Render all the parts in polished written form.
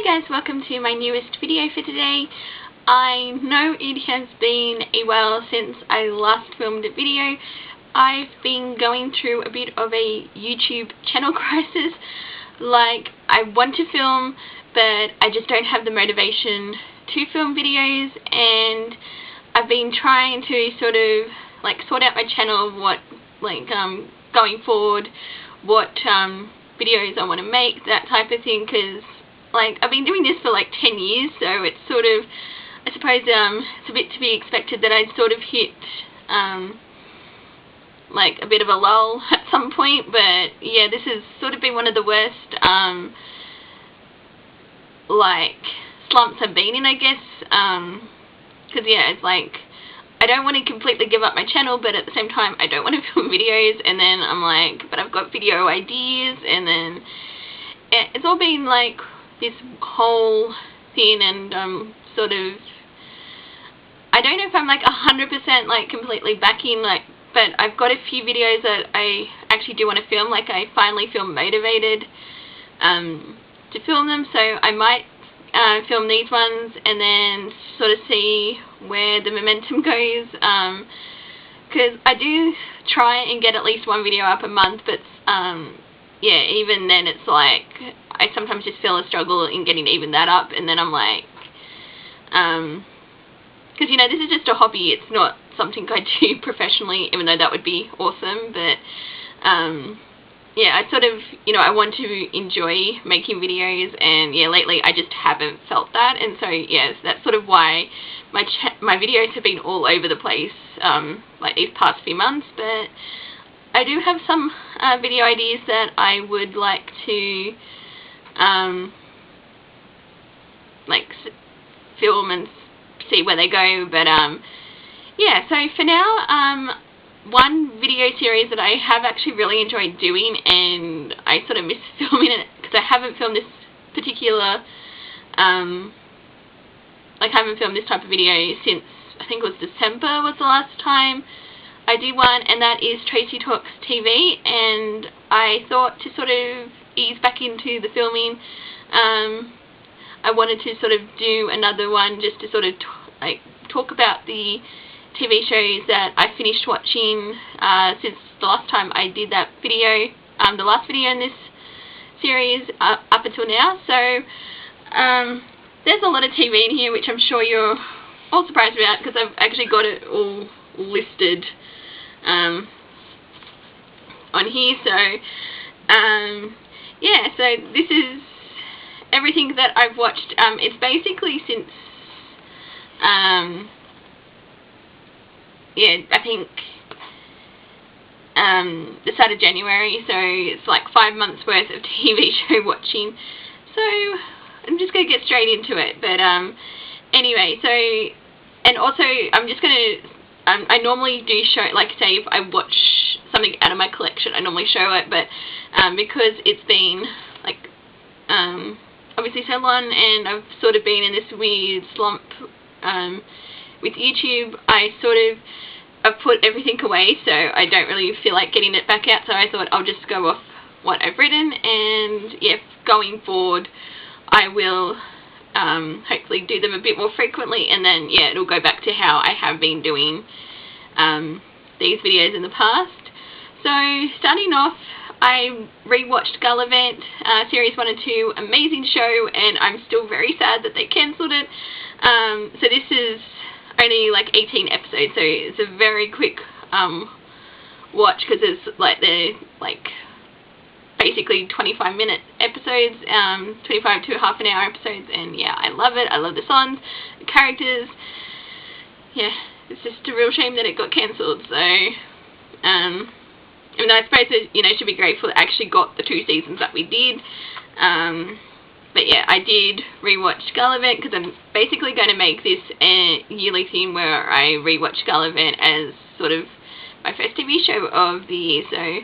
Hey guys, welcome to my newest video for today. I know it has been a while since I last filmed a video. I've been going through a bit of a YouTube channel crisis. Like, I want to film, but I just don't have the motivation to film videos, and I've been trying to sort out my channel of what, going forward, what videos I want to make, that type of thing, because I've been doing this for 10 years, so it's sort of, I suppose it's a bit to be expected that I'd sort of hit a bit of a lull at some point. But yeah, this has sort of been one of the worst slumps I've been in, I guess, because yeah, it's I don't want to completely give up my channel, but at the same time I don't want to film videos, and then I'm but I've got video ideas, and then it's all been this whole thing, and sort of, I don't know if I'm 100% completely backing, but I've got a few videos that I actually do want to film. I finally feel motivated to film them, so I might film these ones and then sort of see where the momentum goes, because I do try and get at least one video up a month, but yeah, even then it's I sometimes just feel a struggle in getting even that up, and then I'm because this is just a hobby, it's not something I do professionally, even though that would be awesome. But yeah, I sort of, I want to enjoy making videos, and yeah, lately I just haven't felt that, and so yes, that's sort of why my videos have been all over the place these past few months. But I do have some video ideas that I would like to film and see where they go. But yeah, so for now, one video series that I have actually really enjoyed doing, and I sort of miss filming it because I haven't filmed this particular I haven't filmed this type of video since, I think it was December was the last time I did one, and that is Tracy Talks TV. And I thought to sort of ease back into the filming, I wanted to sort of do another one just to sort of talk about the TV shows that I finished watching since the last time I did that video, the last video in this series up until now. So there's a lot of TV in here, which I'm sure you're all surprised about, because I've actually got it all listed on here. So yeah, so this is everything that I've watched. It's basically since yeah, I think the start of January, so it's 5 months worth of TV show watching. So I'm just going to get straight into it. But anyway, so, and also I'm just going to, I normally do show, say if I watch something out of my collection, I normally show it, but because it's been obviously so long, and I've sort of been in this weird slump with YouTube, I've put everything away, so I don't really feel like getting it back out. So I thought I'll just go off what I've written, and yeah, going forward I will hopefully do them a bit more frequently, and then yeah, it'll go back to how I have been doing these videos in the past. So starting off, I rewatched Gulliver, series 1 and 2, amazing show, and I'm still very sad that they cancelled it. So this is only 18 episodes, so it's a very quick watch, because it's they're basically 25-minute episodes, 25 to half an hour episodes, and yeah, I love it. I love the songs, the characters. Yeah, it's just a real shame that it got cancelled. So I mean, I suppose that, should be grateful it actually got the 2 seasons that we did. But yeah, I did rewatch Gulliver, because I'm basically going to make this a yearly thing where I rewatch Gulliver as sort of my first TV show of the year. So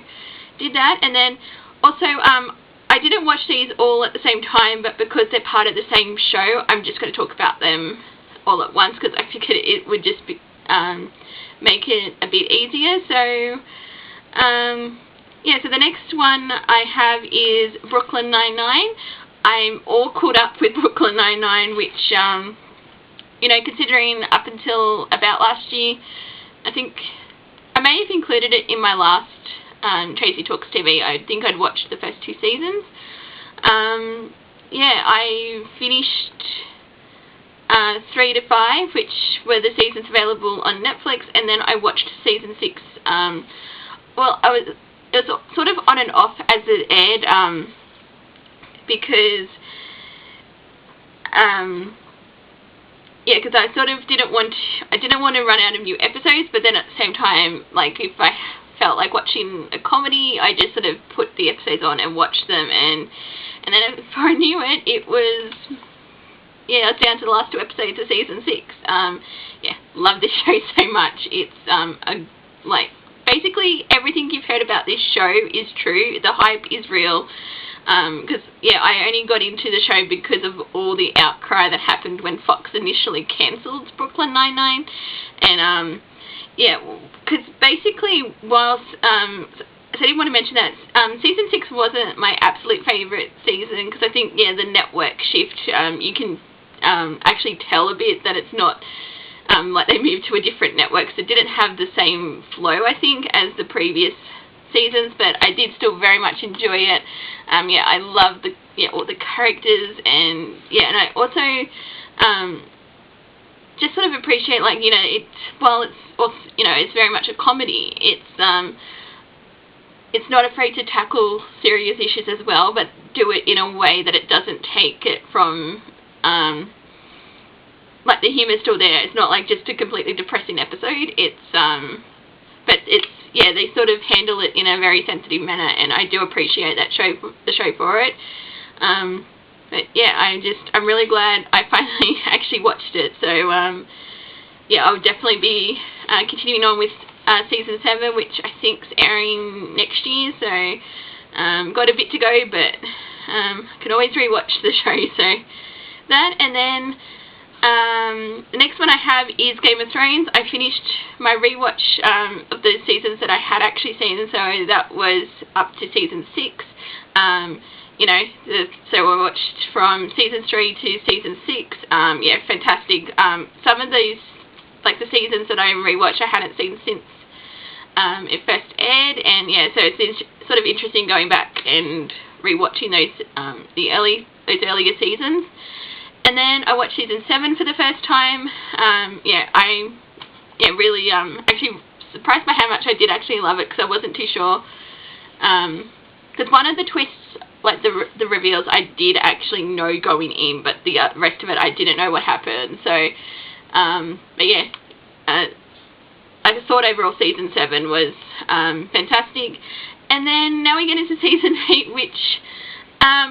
did that, and then also I didn't watch these all at the same time, but because they're part of the same show, I'm just going to talk about them all at once, because I figured it would just be, make it a bit easier. So yeah, so the next one I have is Brooklyn Nine-Nine. I'm all caught up with Brooklyn Nine-Nine, which, you know, considering up until about last year, I think I may have included it in my last Tracy Talks TV. I think I'd watched the first 2 seasons. Yeah, I finished 3 to 5, which were the seasons available on Netflix, and then I watched season 6. Well, it was sort of on and off as it aired, because yeah, because I sort of didn't want to run out of new episodes, but then at the same time, like, if I felt like watching a comedy, I just sort of put the episodes on and watched them, and then before I knew it, it was, yeah, I was down to the last 2 episodes of season 6. Yeah, love this show so much. It's like, basically everything you've heard about this show is true. The hype is real. Because, yeah, I only got into the show because of all the outcry that happened when Fox initially cancelled Brooklyn Nine-Nine. And, yeah, because basically, whilst, so I didn't want to mention that, season 6 wasn't my absolute favourite season, because I think, yeah, the network shift, you can actually tell a bit that it's not, like they moved to a different network, so it didn't have the same flow, I think, as the previous seasons, but I did still very much enjoy it. Yeah, I love all the characters, and yeah, and I also just sort of appreciate, like, you know, while it's also, you know, it's very much a comedy, it's not afraid to tackle serious issues as well, but do it in a way that it doesn't take it from like, the humour's still there. It's not like just a completely depressing episode. It's but it's, yeah, they sort of handle it in a very sensitive manner, and I do appreciate the show for it. But yeah, I'm really glad I finally actually watched it. So yeah, I'll definitely be continuing on with season 7, which I think's airing next year. So got a bit to go, but can always rewatch the show. So that, and then the next one I have is Game of Thrones. I finished my rewatch of the seasons that I had actually seen, so that was up to season 6. You know, so I watched from season 3 to season 6. Yeah, fantastic. Some of these, like the seasons that I rewatched, I hadn't seen since it first aired, and yeah, so it's sort of interesting going back and rewatching those those earlier seasons. And then I watched season 7 for the first time. Yeah, I really actually surprised by how much I did actually love it, because I wasn't too sure. Because one of the twists, like the reveals, I did actually know going in, but the rest of it I didn't know what happened. So, but yeah, I just thought overall season 7 was fantastic. And then now we get into season 8, which,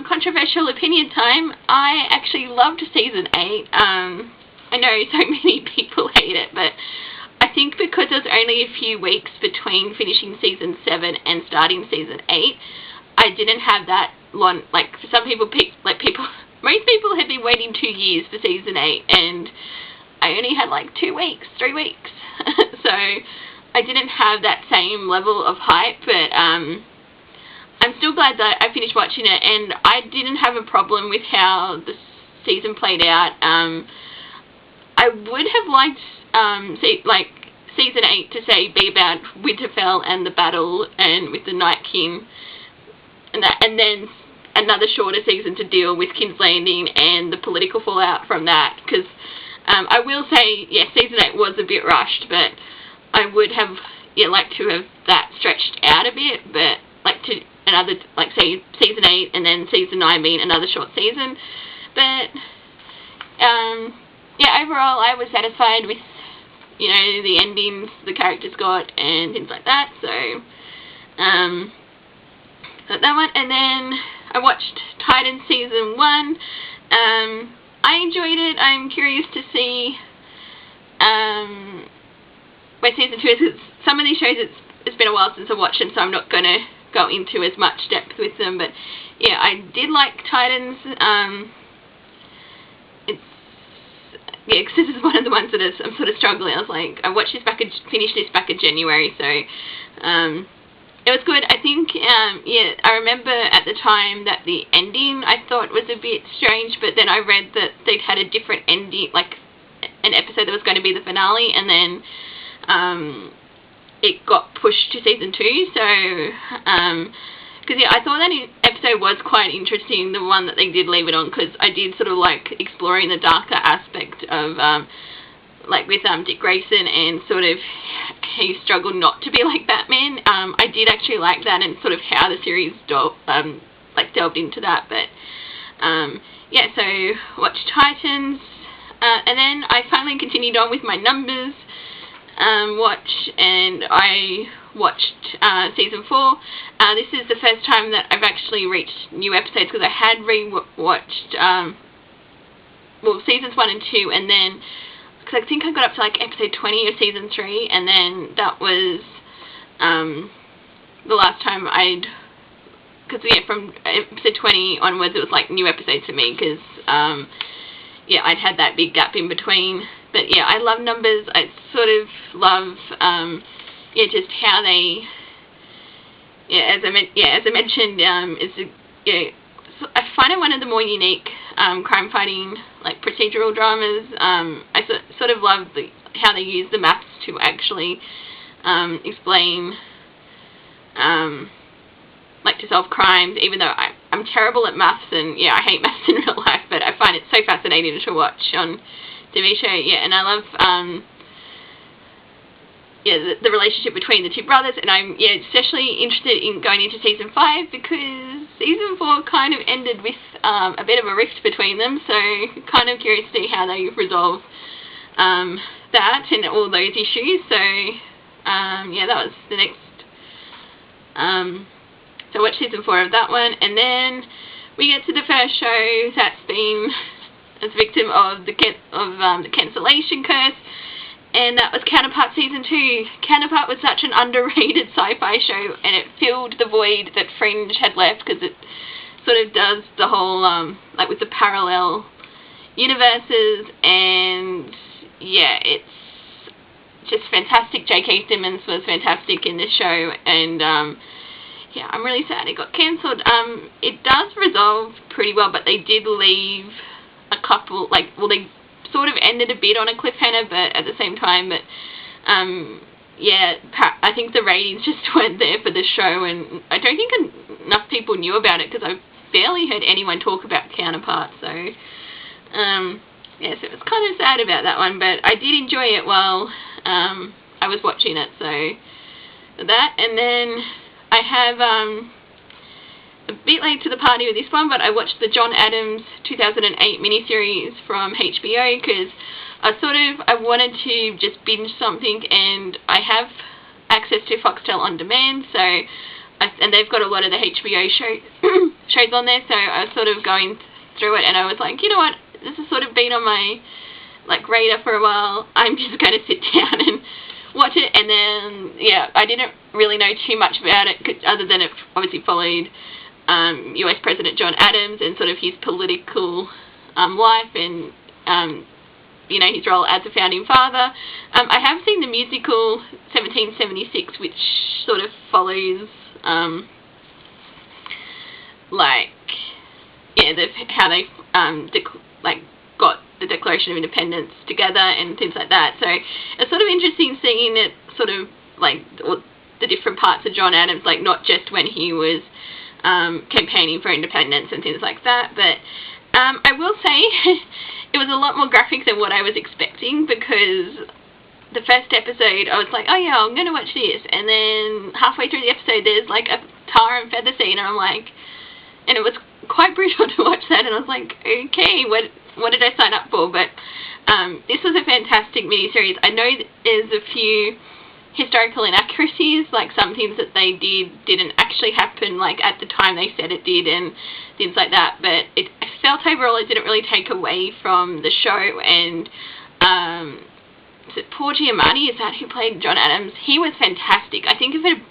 controversial opinion time, I actually loved season 8. I know so many people hate it, but I think because there's only a few weeks between finishing season 7 and starting season 8, I didn't have that long, like, for some people, most people had been waiting 2 years for season 8, and I only had like 2 weeks, 3 weeks. So I didn't have that same level of hype, but I'm still glad that I finished watching it, and I didn't have a problem with how the season played out. I would have liked season 8 to be about Winterfell and the battle, and with the Night King, and then another shorter season to deal with King's Landing and the political fallout from that. Because I will say, yeah, season 8 was a bit rushed, but I would have liked to have that stretched out a bit, but like to another, like, say season 8 and then season 9 being another short season. But yeah, overall I was satisfied with, you know, the endings the characters got and things like that. So got that one, and then I watched Titan season 1. I enjoyed it. I'm curious to see where season 2 is, because some of these shows it's been a while since I watched them, so I'm not going to go into as much depth with them. But yeah, I did like Titans. It's, yeah, because this is one of the ones that I'm sort of struggling. I was like, I watched this finished this back in January, so it was good. I think, yeah, I remember at the time that the ending I thought was a bit strange, but then I read that they'd had a different ending, like an episode that was going to be the finale, and then it got pushed to season 2, so, because, yeah, I thought that episode was quite interesting, the one that they did leave it on, because I did sort of like exploring the darker aspect of, like with Dick Grayson and sort of he struggled not to be like Batman. I did actually like that and sort of how the series delved into that, but, yeah, so watched Titans, and then I finally continued on with my numbers watch, and I watched season 4. This is the first time that I've actually reached new episodes, because I had re-watched well, seasons 1 and 2, and then because I think I got up to like episode 20 of season 3, and then that was the last time because yeah, from episode 20 onwards it was like new episodes for me, because yeah, I'd had that big gap in between. But yeah, I love numbers. I sort of love yeah, just how they, yeah, as I mentioned, yeah, so I find it one of the more unique crime fighting, like procedural dramas. I sort of love how they use the maths to actually explain, like to solve crimes, even though I'm terrible at maths, and yeah, I hate maths in real life, but I find it so fascinating to watch on TV show. Yeah, and I love yeah, the relationship between the two brothers, and I'm, yeah, especially interested in going into season 5, because season 4 kind of ended with a bit of a rift between them, so kind of curious to see how they resolve that and all those issues. So yeah, that was the next so I watched season 4 of that one, and then we get to the first show that's been as victim of the cancellation curse, and that was Counterpart season 2. Counterpart was such an underrated sci-fi show, and it filled the void that Fringe had left, because it sort of does the whole like with the parallel universes, and yeah, it's just fantastic. J.K. Simmons was fantastic in this show, and yeah, I'm really sad it got cancelled. It does resolve pretty well, but they did leave a couple, like, well, they sort of ended a bit on a cliffhanger, but at the same time, but yeah, I think the ratings just weren't there for the show, and I don't think enough people knew about it, because I barely heard anyone talk about Counterpart, so yeah, so it was kind of sad about that one, but I did enjoy it while I was watching it, so that, and then I have a bit late to the party with this one, but I watched the John Adams 2008 miniseries from HBO, because I wanted to just binge something, and I have access to Foxtel On Demand, so and they've got a lot of the HBO shows on there, so I was sort of going through it, and I was like, you know what, this has sort of been on my like radar for a while, I'm just going to sit down and watch it. And then yeah, I didn't really know too much about it, other than it obviously followed US President John Adams and sort of his political life, and you know, his role as a founding father. I have seen the musical 1776, which sort of follows like, yeah, how they like got the Declaration of Independence together and things like that. So it's sort of interesting seeing it sort of like the different parts of John Adams, like not just when he was campaigning for independence and things like that, but I will say it was a lot more graphic than what I was expecting, because the first episode I was like, oh yeah, I'm going to watch this, and then halfway through the episode there's like a tar and feather scene, and I'm like, and it was quite brutal to watch that, and I was like, okay, what did I sign up for? But this was a fantastic miniseries. I know there's a few historical inaccuracies, like some things that they didn't actually happen like at the time they said it did and things like that, but it felt overall it didn't really take away from the show. And is it Paul Giamatti, is that who played John Adams? He was fantastic. I think if it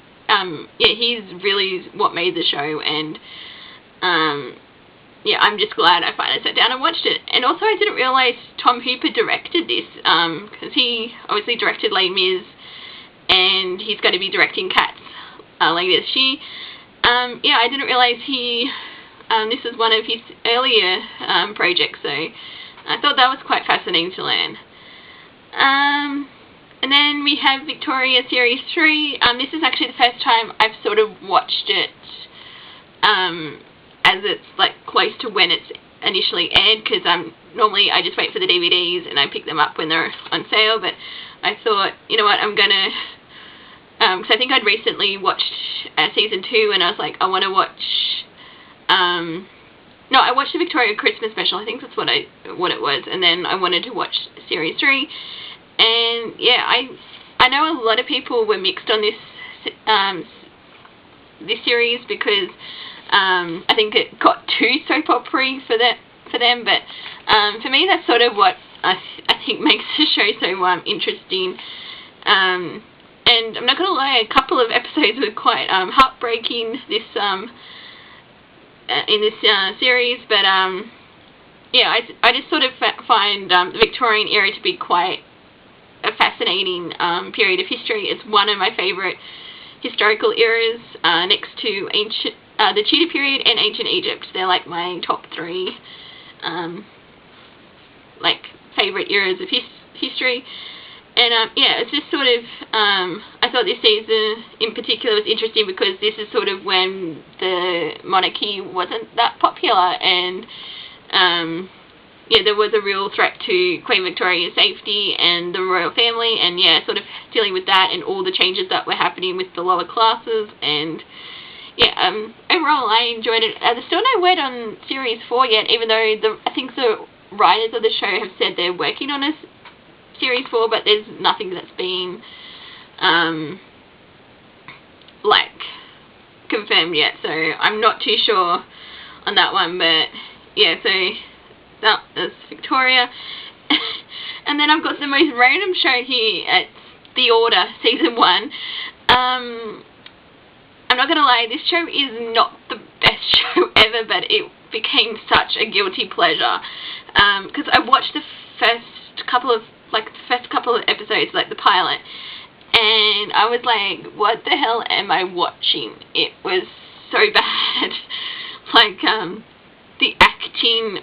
yeah, he's really what made the show, and yeah, I'm just glad I finally sat down and watched it. And also I didn't realise Tom Hooper directed this, because he obviously directed Les Mis, and he's going to be directing Cats later this year. Yeah, I didn't realise this was one of his earlier projects, so I thought that was quite fascinating to learn. And then we have Victoria Series 3. This is actually the first time I've sort of watched it as it's like close to when it's initially aired, because normally I just wait for the DVDs and I pick them up when they're on sale, but I thought, you know what, I'm gonna, because I think I'd recently watched season 2 and I was like, I want to watch, no, I watched the Victoria Christmas special, I think that's what it was, and then I wanted to watch series 3, and yeah, I know a lot of people were mixed on this series, because I think it got too soap opera for them, but for me that's sort of what I think makes the show so interesting. And I'm not going to lie, a couple of episodes were quite heartbreaking in this series, but yeah, I just sort of find the Victorian era to be quite a fascinating period of history. It's one of my favourite historical eras, next to the Tudor period and ancient Egypt. They're like my top 3 like favourite eras of history. And yeah, it's just sort of, I thought this season in particular was interesting because this is sort of when the monarchy wasn't that popular, and yeah, there was a real threat to Queen Victoria's safety and the royal family, and yeah, sort of dealing with that and all the changes that were happening with the lower classes. And yeah, overall I enjoyed it. There's still no word on series 4 yet, even though I think the writers of the show have said they're working on a series 4, but there's nothing that's been like confirmed yet, so I'm not too sure on that one. But yeah, so that's Victoria. And then I've got the most random show here. It's The Order season 1. I'm not gonna lie, this show is not the best show ever, but it became such a guilty pleasure, because I watched the first couple of episodes, like the pilot, and I was like, what the hell am I watching? It was so bad. Like, the acting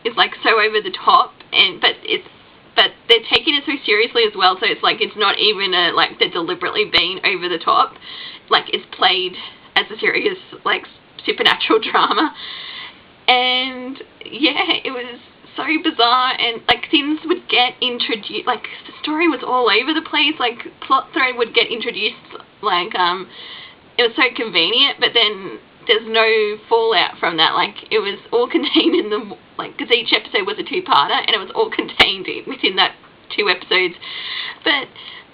is like so over the top, but they're taking it so seriously as well, so it's like, it's not even like they're deliberately being over the top, like it's played as a serious like supernatural drama. And yeah, it was so bizarre, and like things would get introduced, like the story was all over the place, like plot thread would get introduced, like it was so convenient, but then there's no fallout from that. Like it was all contained in the, like, because each episode was a 2-parter and it was all contained within that 2 episodes. But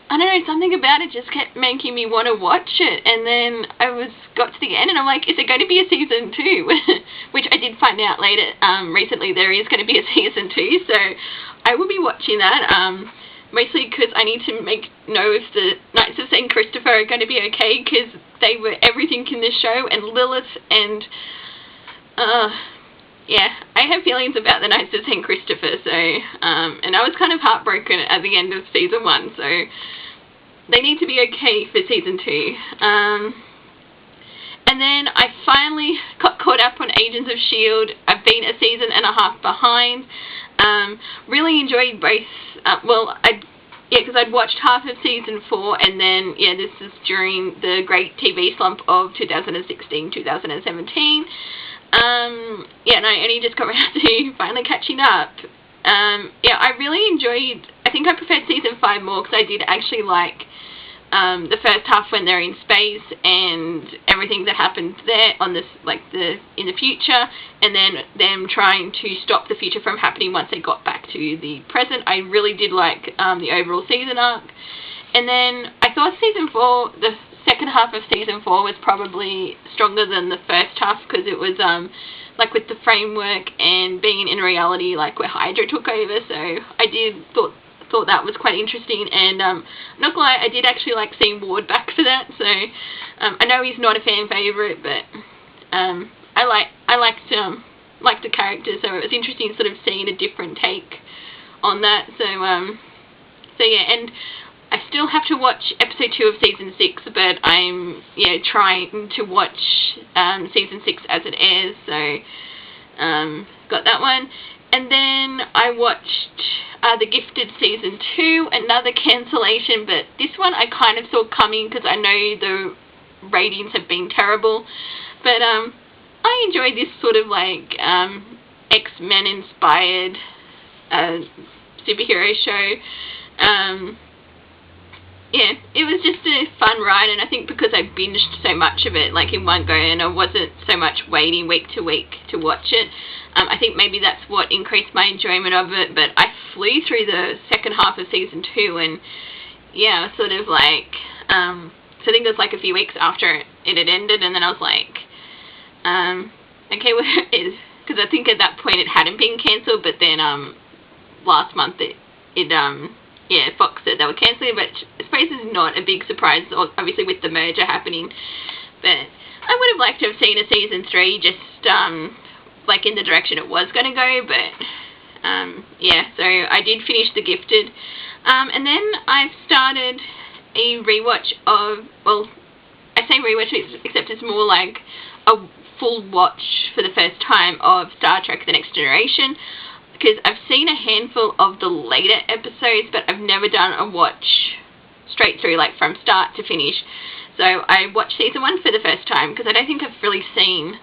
I don't know, something about it just kept making me want to watch it, and then I got to the end and I'm like, is there going to be a season 2? Which I did find out later, recently, there is going to be a season 2, so I will be watching that, mostly because I need to know if the Knights of St. Christopher are going to be okay, because they were everything in this show, and Lilith, and yeah, I have feelings about the Knights of St. Christopher, so, and I was kind of heartbroken at the end of season 1, so they need to be okay for season 2. And then I finally got caught up on Agents of S.H.I.E.L.D. I've been a season and a half behind. Really enjoyed both, because I'd watched half of season 4, and then, yeah, this is during the great TV slump of 2016-2017. Yeah, and I only just got around to finally catching up. Yeah, I really enjoyed, I think I preferred season 5 more, because I did actually like the first half when they're in space and everything that happened there on this, like in the future, and then them trying to stop the future from happening once they got back to the present. I really did like the overall season arc. And then I thought season 4, the second half of season 4 was probably stronger than the first half, because it was like with the framework and being in reality, like where Hydra took over. So I thought that was quite interesting, and not gonna lie, I did actually like seeing Ward back for that. So I know he's not a fan favourite, but I liked the character, so it was interesting sort of seeing a different take on that. So so yeah, and I still have to watch episode 2 of season 6, but I'm trying to watch season 6 as it airs, so got that one. And then I watched The Gifted season 2, another cancellation, but this one I kind of saw coming because I know the ratings have been terrible. But I enjoyed this sort of like X-Men inspired superhero show. Yeah, it was just a fun ride, and I think because I binged so much of it, like in one go, and I wasn't so much waiting week to week to watch it, I think maybe that's what increased my enjoyment of it. But I flew through the second half of season 2, and yeah, sort of like, so I think it was like a few weeks after it had ended, and then I was like, okay, well, because I think at that point it hadn't been cancelled, but then last month Fox said they were cancelling, but I suppose it's not a big surprise, obviously, with the merger happening. But I would have liked to have seen a season 3 just, like, in the direction it was going to go, but, yeah, so I did finish The Gifted. And then I started a rewatch of, well, I say rewatch, except it's more like a full watch for the first time of Star Trek The Next Generation, because I've seen a handful of the later episodes, but I've never done a watch straight through, like from start to finish. So I watched season 1 for the first time, because I don't think I've really seen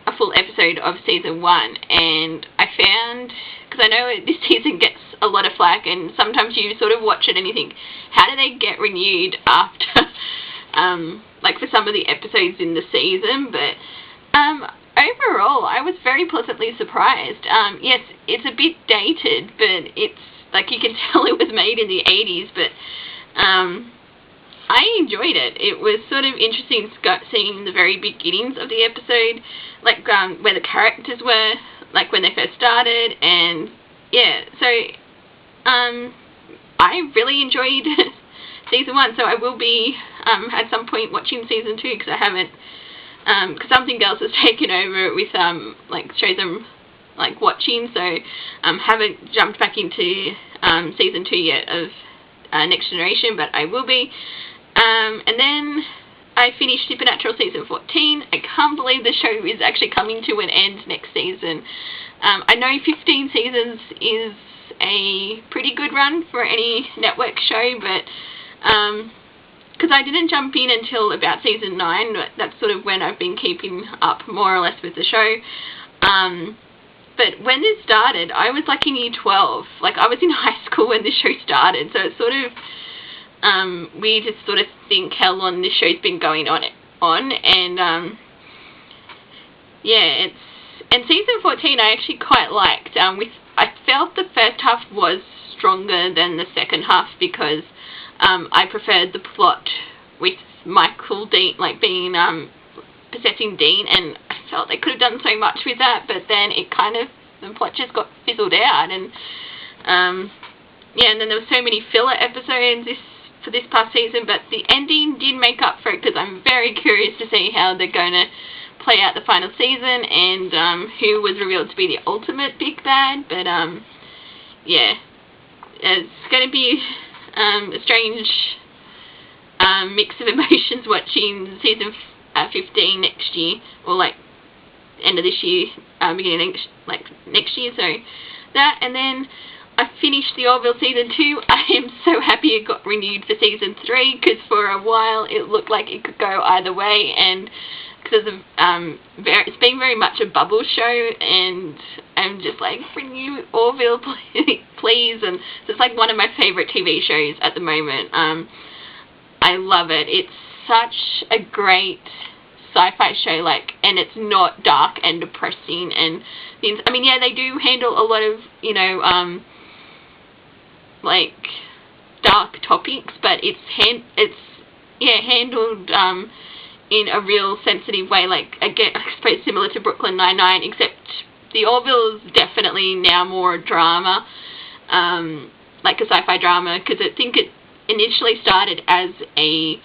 a full episode of season 1, and I found, because I know this season gets a lot of flack, and sometimes you sort of watch it and you think, how do they get renewed after, like for some of the episodes in the season, but overall, I was very pleasantly surprised. Yes, it's a bit dated, but it's, like, you can tell it was made in the 80s, but I enjoyed it. It was sort of interesting seeing the very beginnings of the episode, like, where the characters were, like, when they first started, and, yeah, so, I really enjoyed season 1, so I will be, at some point watching season 2, because I haven't, because something else has taken over with, like, shows I'm, like, watching, so, haven't jumped back into, season 2 yet of, Next Generation, but I will be. And then I finished Supernatural season 14. I can't believe the show is actually coming to an end next season. I know 15 seasons is a pretty good run for any network show, but, because I didn't jump in until about season 9, but that's sort of when I've been keeping up more or less with the show. But when this started, I was like in year 12. Like, I was in high school when this show started, so it's sort of weird to sort of think how long this show's been going on, and yeah, and season 14 I actually quite liked. I felt the first half was stronger than the second half, because I preferred the plot with Michael Dean, like, being possessing Dean, and I felt they could have done so much with that, but then it kind of, the plot just got fizzled out, and yeah, and then there were so many filler episodes for this past season, but the ending did make up for it, because I'm very curious to see how they're going to play out the final season, and who was revealed to be the ultimate big bad. But yeah, it's going to be a strange mix of emotions watching season 15 next year, or like end of this year, beginning next year. So that, and then I finished the Orville season 2. I am so happy it got renewed for season 3, because for a while it looked like it could go either way, and because of it's been very much a bubble show, and I'm just like, renew Orville, please. And so it's like one of my favorite TV shows at the moment. I love it. It's such a great sci-fi show, like, and it's not dark and depressing and things. I mean, yeah, they do handle a lot of, you know, like, dark topics, but it's handled in a real sensitive way, like, again, I suppose similar to Brooklyn Nine-Nine, except the Orville's definitely now more a drama, like a sci-fi drama, because I think it initially started as a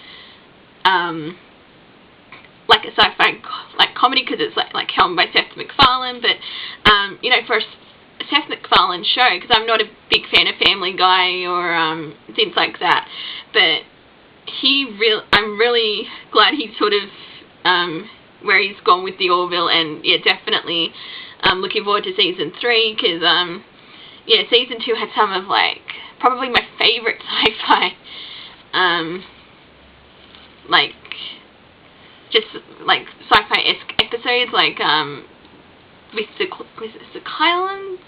like a sci-fi like comedy, because it's like helmed by Seth MacFarlane, but you know, for Seth MacFarlane balanced show, because I'm not a big fan of Family Guy or things like that, but I'm really glad he's sort of where he's gone with the Orville, and yeah, definitely looking forward to season 3, because yeah, season 2 had some of like probably my favorite sci-fi like just like sci-fi-esque episodes, like with the Kylans,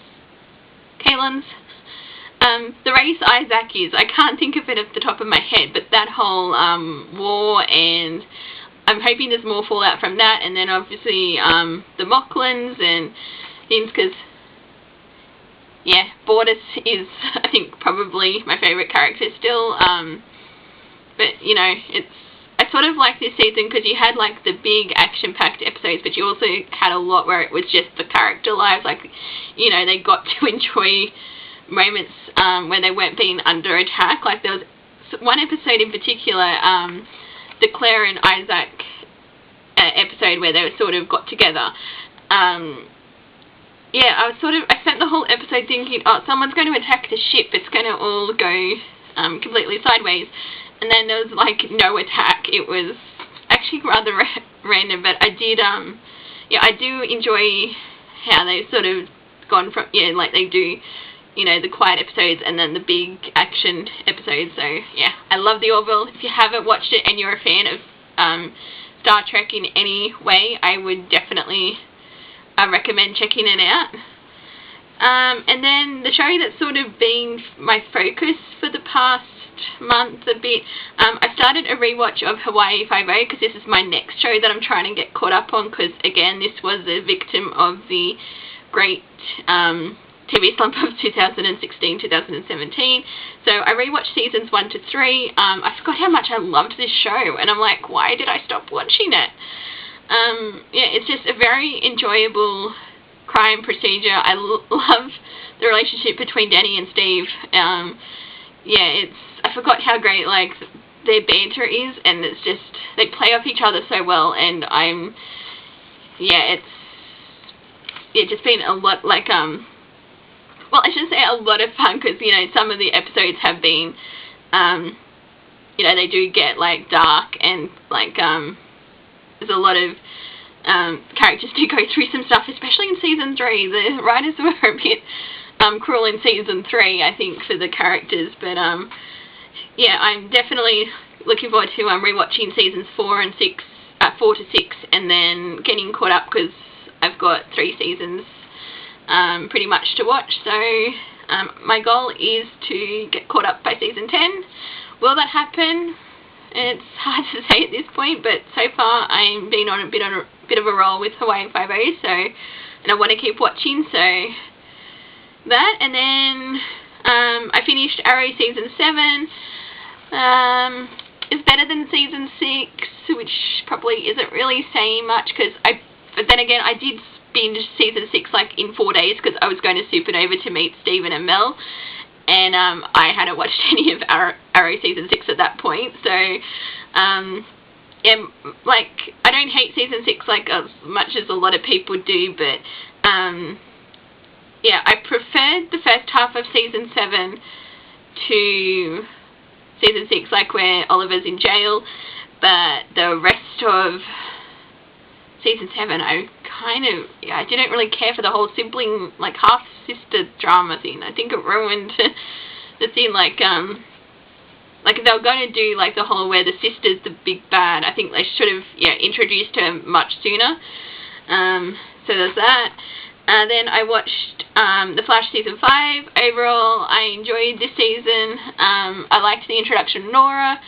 the race Isaac is, I can't think of it off the top of my head, but that whole war, and I'm hoping there's more fallout from that, and then obviously the Mocklins and things, because yeah, Bortus is, I think, probably my favourite character still, but you know, I sort of like this season because you had like the big action-packed episodes, but you also had a lot where it was just the character lives, like, you know, they got to enjoy moments where they weren't being under attack. Like there was one episode in particular, the Claire and Isaac episode, where they sort of got together. Yeah, I spent the whole episode thinking, oh, someone's going to attack the ship, it's going to all go completely sideways, and then there was like no attack. It was actually rather random, but I did, yeah, I do enjoy how they've sort of gone from, yeah, like they do, you know, the quiet episodes and then the big action episodes. So yeah, I love the Orville. If you haven't watched it and you're a fan of Star Trek in any way, I would definitely recommend checking it out. And then the show that's sort of been my focus for the past month a bit, I started a rewatch of Hawaii 5-0, because this is my next show that I'm trying to get caught up on, because again, this was a victim of the great TV slump of 2016-2017. So I rewatched seasons 1 to 3. I forgot how much I loved this show, and I'm like, why did I stop watching it? Yeah, it's just a very enjoyable crime procedure. I love the relationship between Danny and Steve. Yeah, I forgot how great like their banter is, and it's just, they play off each other so well, and yeah, it's just been a lot, like, well, I shouldn't say a lot of fun, because, you know, some of the episodes have been, you know, they do get, like, dark, and, like, there's a lot of characters do go through some stuff, especially in season 3. The writers were a bit cruel in season 3, I think, for the characters, but, yeah, I'm definitely looking forward to rewatching seasons 4 to 6, and then getting caught up, because I've got 3 seasons pretty much to watch. So my goal is to get caught up by season 10. Will that happen? It's hard to say at this point, but so far I'm been on a bit of a roll with Hawaii 5-0, so, and I want to keep watching, so that. And then I finished Arrow season 7. It's better than season 6, which probably isn't really saying much, but then again, I did binge season 6 like in 4 days, because I was going to Supernova to meet Stephen and Mel, and I hadn't watched any of Arrow season 6 at that point. So yeah, like, I don't hate season 6 like as much as a lot of people do, but yeah, I preferred the first half of season 7 to season 6, like where Oliver's in jail, but the rest of season 7, I didn't really care for the whole sibling, like, half-sister drama thing. I think it ruined the thing, like if they were going to do, like, the whole where the sister's the big bad, I think they should have, yeah, introduced her much sooner. So there's that. Then I watched The Flash season 5. Overall, I enjoyed this season. I liked the introduction of Nora.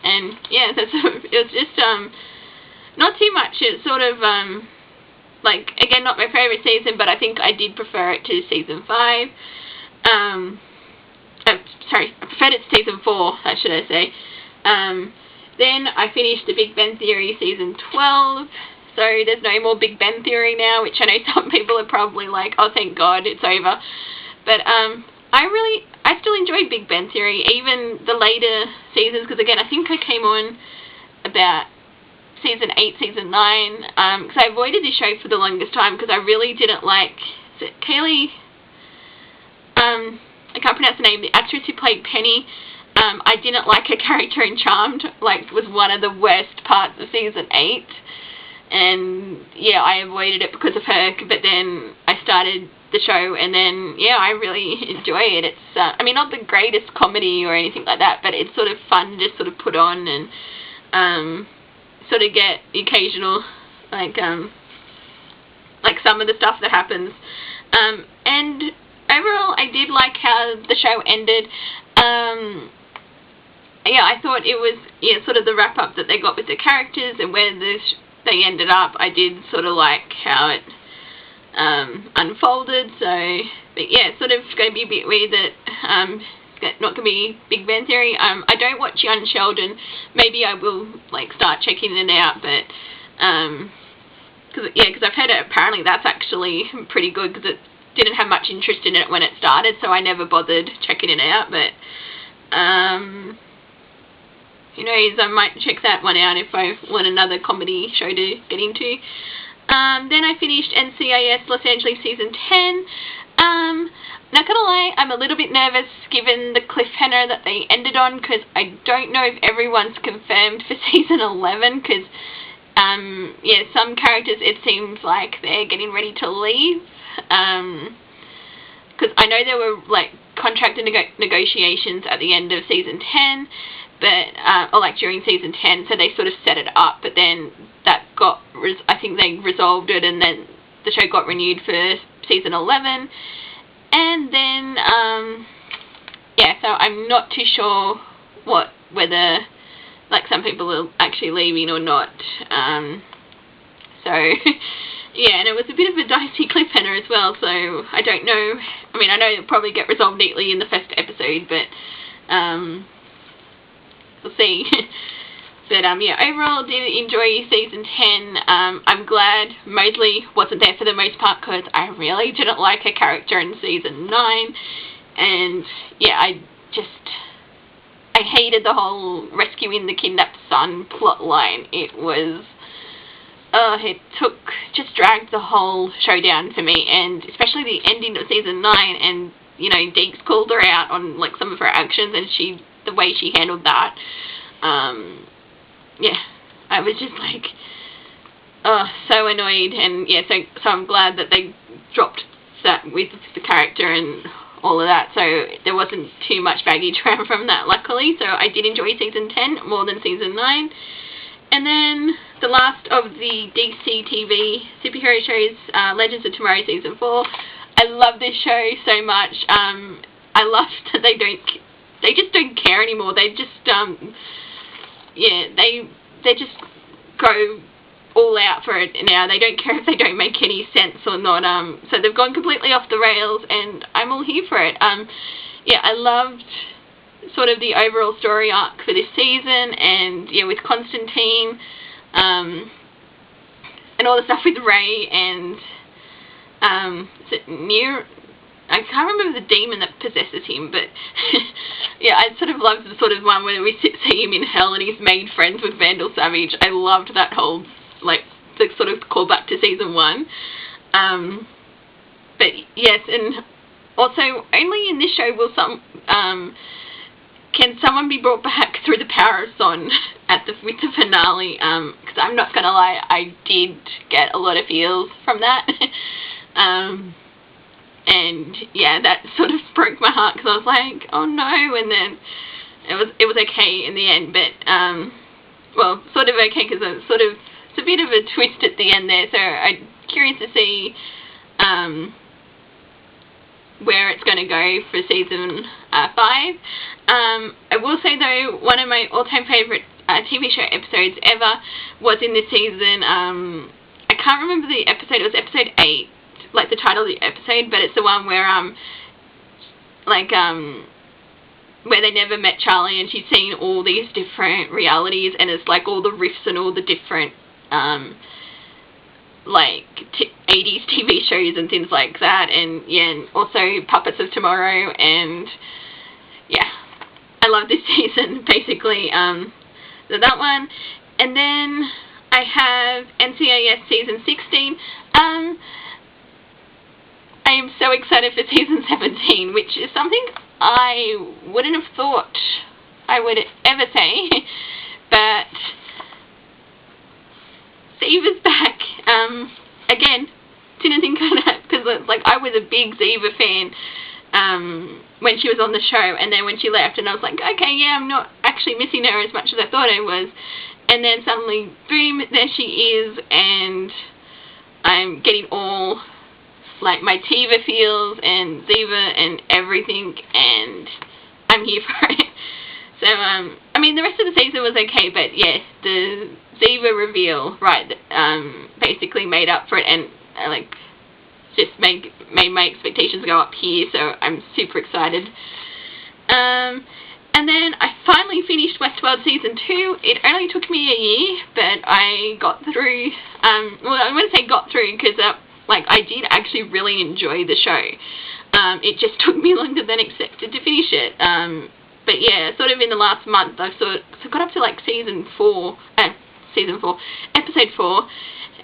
And yeah, it was just not too much. It's sort of like, again, not my favourite season, but I think I did prefer it to season 5. Sorry, I preferred it to season 4, that should I say. Then I finished The Big Ben Theory season 12. So there's no more Big Ben Theory now, which I know some people are probably like, oh, thank God, it's over. But I still enjoy Big Ben Theory, even the later seasons, because again, I think I came on about season 8, season 9, because I avoided this show for the longest time, because I really didn't like Kaylee, I can't pronounce the name, the actress who played Penny. I didn't like her character in Charmed, like, was one of the worst parts of season 8, and yeah, I avoided it because of her, but then I started the show, and then, yeah, I really enjoy it. It's, I mean, not the greatest comedy or anything like that, but it's sort of fun to just sort of put on and, sort of get the occasional, like some of the stuff that happens, and overall, I did like how the show ended. Yeah, I thought it was, yeah, sort of the wrap-up that they got with the characters and where they ended up. I did sort of like how it unfolded, so, but yeah, it's sort of going to be a bit weird that it's not going to be Big Bang Theory. I don't watch Young Sheldon. Maybe I will, like, start checking it out, but, because I've heard it, apparently that's actually pretty good, because it didn't have much interest in it when it started, so I never bothered checking it out, but, who knows, I might check that one out if I want another comedy show to get into. Then I finished NCIS Los Angeles Season 10. Not gonna lie, I'm a little bit nervous given the cliffhanger that they ended on, because I don't know if everyone's confirmed for Season 11, because, yeah, some characters it seems like they're getting ready to leave, because I know there were, like, contract negotiations at the end of Season 10, but, or like during Season 10, so they sort of set it up, but then that got, I think they resolved it, and then the show got renewed for Season 11, and then, yeah, so I'm not too sure whether, like, some people are actually leaving or not, so, yeah, and it was a bit of a dicey cliffhanger as well, so I don't know, I mean, I know it'll probably get resolved neatly in the first episode, but, we'll see. But, yeah, overall, did enjoy Season 10. I'm glad Mosley wasn't there for the most part, because I really didn't like her character in Season 9, and, yeah, I hated the whole rescuing the kidnapped son plot line. It was, it just dragged the whole show down for me, and especially the ending of Season 9, and, you know, Deeks called her out on, like, some of her actions, and the way she handled that, yeah, I was just like, so annoyed, and yeah, so I'm glad that they dropped that with the character and all of that, so there wasn't too much baggage from that, luckily, so I did enjoy Season 10 more than Season 9, and then the last of the DC TV superhero shows, Legends of Tomorrow Season 4, I love this show so much. I love that they just don't care anymore. They just, yeah, they just go all out for it now. They don't care if they don't make any sense or not. So they've gone completely off the rails, and I'm all here for it. Yeah, I loved sort of the overall story arc for this season, and yeah, with Constantine, and all the stuff with Ray, and is it I can't remember the demon that possesses him, but yeah, I sort of loved the sort of one where we see him in hell and he's made friends with Vandal Savage. I loved that whole, like, the sort of callback to Season 1. But yes, and also only in this show will can someone be brought back through the power of Son with the finale, because I'm not gonna lie, I did get a lot of feels from that. And yeah, that sort of broke my heart, because I was like, oh no, and then it was okay in the end, but well, sort of okay, because it's a bit of a twist at the end there, so I'm curious to see where it's going to go for Season 5. I will say though, one of my all-time favourite TV show episodes ever was in this season. I can't remember the episode, it was episode 8, like the title of the episode, but it's the one where where they never met Charlie, and she's seen all these different realities, and it's like all the riffs and all the different like 80s TV shows and things like that, and yeah, and also Puppets of Tomorrow, and yeah, I love this season basically. So that one, and then I have NCIS Season 16. I I'm so excited for season 17, which is something I wouldn't have thought I would ever say, but Ziva's back. Again, didn't think of that, because like I was a big Ziva fan when she was on the show, and then when she left, and I was like, okay, yeah, I'm not actually missing her as much as I thought I was, and then suddenly, boom, there she is, and I'm getting all like my Tiva feels and Ziva and everything, and I'm here for it. So, I mean, the rest of the season was okay, but yeah, the Ziva reveal, right, basically made up for it, and like, just made my expectations go up here, so I'm super excited. And then I finally finished Westworld Season 2. It only took me a year, but I got through, well, I wouldn't say got through, because, like, I did actually really enjoy the show. It just took me longer than expected to finish it. But yeah, sort of in the last month, I got up to like episode 4,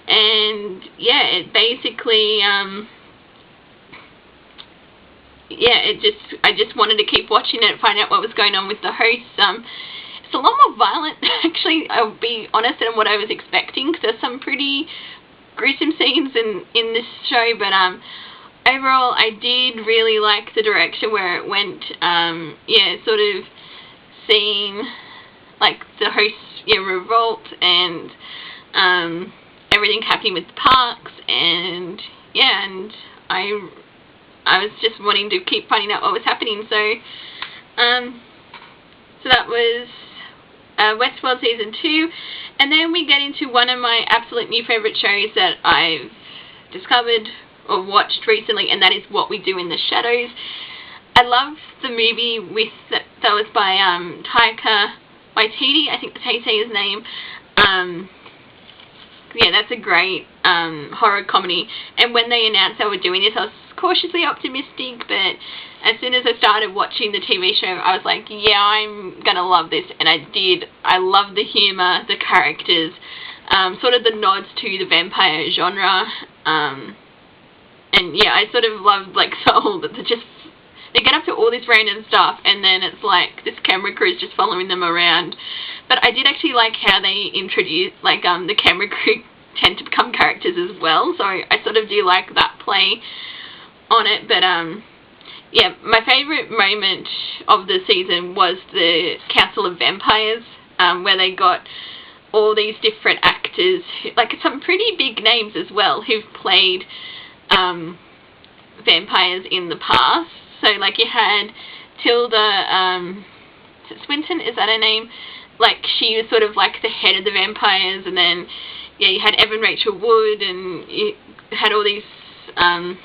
and yeah, it basically, I just wanted to keep watching it, find out what was going on with the hosts. It's a lot more violent, actually, I'll be honest, than what I was expecting, because there's some pretty gruesome scenes in this show, but overall, I did really like the direction where it went. Yeah, sort of seeing like the hosts, yeah, revolt, and everything happening with the parks, and yeah, and I was just wanting to keep finding out what was happening. So that was Westworld Season 2, and then we get into one of my absolute new favourite shows that I've discovered or watched recently, and that is What We Do in the Shadows. I love the movie that was by Taika Waititi, I think that's how you say his name. Yeah, that's a great horror comedy, and when they announced they were doing this, I was cautiously optimistic, but as soon as I started watching the TV show, I was like, yeah, I'm gonna love this, and I did. I love the humour, the characters, sort of the nods to the vampire genre, and yeah, I sort of loved like Soul, that they get up to all this random stuff, and then it's like this camera crew is just following them around. But I did actually like how they introduced, like, the camera crew tend to become characters as well, so I sort of do like that play on it. But yeah, my favourite moment of the season was the Council of Vampires, where they got all these different actors, like some pretty big names as well, who've played vampires in the past. So like you had Tilda Swinton, is that her name? Like she was sort of like the head of the vampires, and then yeah, you had Evan Rachel Wood, and you had all these and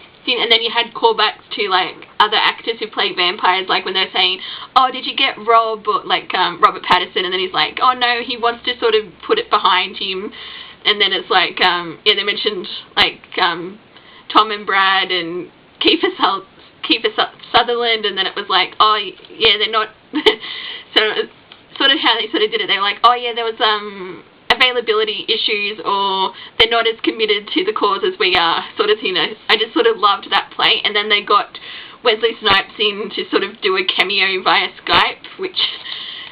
then you had callbacks to like other actors who played vampires, like when they're saying, oh, did you get Rob, or like Robert Pattinson, and then he's like, oh no, he wants to sort of put it behind him, and then it's like yeah, they mentioned like Tom and Brad and Kiefer Sutherland, and then it was like, oh yeah, they're not so sort of how they sort of did it, they were like, oh yeah, there was availability issues, or they're not as committed to the cause as we are, sort of, you know. I just sort of loved that play. And then they got Wesley Snipes in to sort of do a cameo via Skype, which,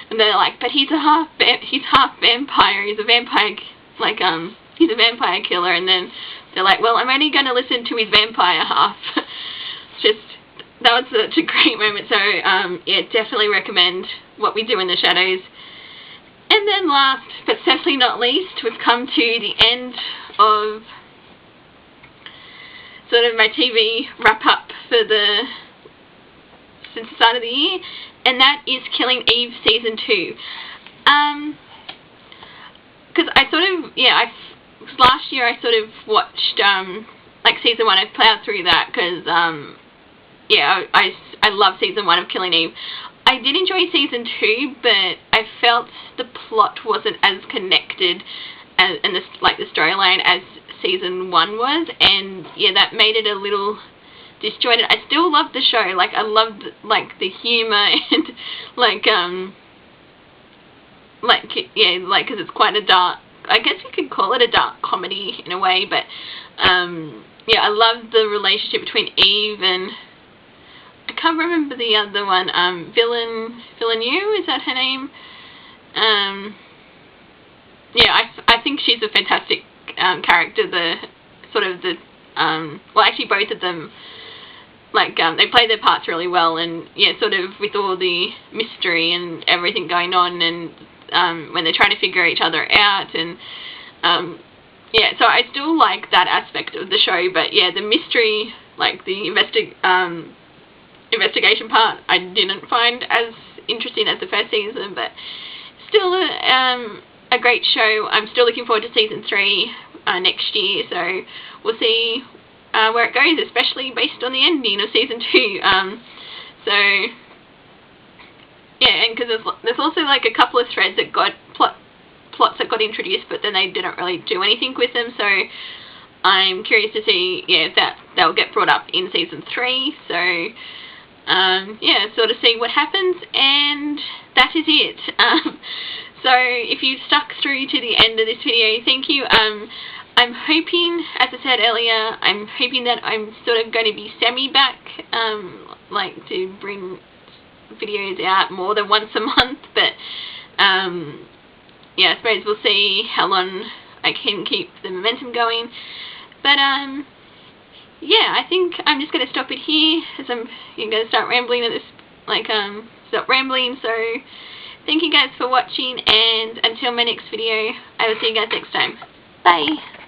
and they're like, but he's half vampire, he's a vampire, like, he's a vampire killer, and then they're like, well, I'm only going to listen to his vampire half. Just, that was such a great moment. So yeah, definitely recommend What We Do in the Shadows. And then last, but certainly not least, we've come to the end of sort of my TV wrap-up since the start of the year, and that is Killing Eve Season 2. Because I sort of, yeah, last year I sort of watched, like Season 1, I plowed through that, because, yeah, I love Season 1 of Killing Eve. I did enjoy Season 2, but I felt the plot wasn't as connected and the storyline as Season 1 was, and yeah, that made it a little disjointed. I still loved the show, like I loved like the humor and like yeah, like, because it's quite a dark, I guess you could call it a dark comedy in a way, but yeah, I love the relationship between Eve and, I can't remember the other one, Villeneuve, is that her name? Yeah, I think she's a fantastic character. The sort of the well, actually both of them, like, they play their parts really well, and yeah, sort of with all the mystery and everything going on, and when they're trying to figure each other out, and yeah, so I still like that aspect of the show, but yeah, the mystery, like the investigation part, I didn't find as interesting as the first season, but still a great show. I'm still looking forward to season 3 next year, so we'll see where it goes, especially based on the ending of season 2. So yeah, and because there's also like a couple of threads that got plots that got introduced, but then they didn't really do anything with them, so I'm curious to see, yeah, if they'll get brought up in season 3. So yeah, sort of see what happens, and that is it. So if you stuck through to the end of this video, thank you. I'm hoping, as I said earlier, I'm hoping that I'm sort of going to be semi-back, like to bring videos out more than once a month, but yeah, I suppose we'll see how long I can keep the momentum going. But yeah, I think I'm just going to stop it here, as I'm going to start rambling at this, like, stop rambling. So thank you guys for watching, and until my next video, I will see you guys next time. Bye!